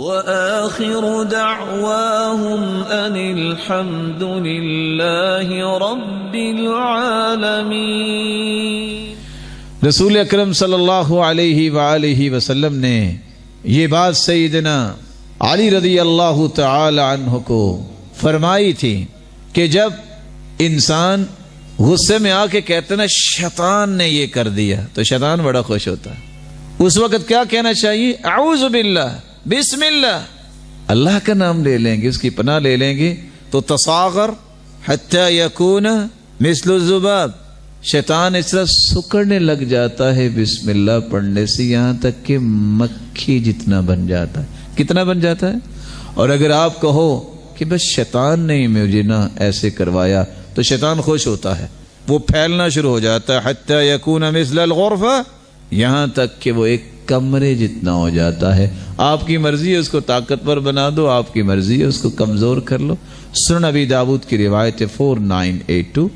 وآخر دعواهم أن الحمد لله رب العالمين۔ رسول اکرم صلی اللہ علیہ وآلہ وسلم نے یہ بات سیدنا علی رضی اللہ تعالی عنہ کو فرمائی تھی کہ جب انسان غصے میں آ کے کہتے نا شیطان نے یہ کر دیا تو شیطان بڑا خوش ہوتا ہے۔ اس وقت کیا کہنا چاہیے؟ اعوذ باللہ، بسم اللہ، اللہ کا نام لے لیں گے، اس کی پناہ لے لیں گے تو تصاغر حتی یکون مثل الذباب، شیطان اس طرح سکڑنے لگ جاتا ہے بسم اللہ پڑھنے سے، یہاں تک کہ مکھی جتنا بن جاتا ہے۔ کتنا بن جاتا ہے؟ اور اگر آپ کہو کہ بس شیطان نے مجھے نہ ایسے کروایا تو شیطان خوش ہوتا ہے، وہ پھیلنا شروع ہو جاتا ہے حتی یکون مثل الغرفہ، یہاں تک کہ وہ ایک کمرے جتنا ہو جاتا ہے۔ آپ کی مرضی ہے اس کو طاقتور بنا دو، آپ کی مرضی ہے اس کو کمزور کر لو۔ سنن ابی داؤد کی روایت 4982۔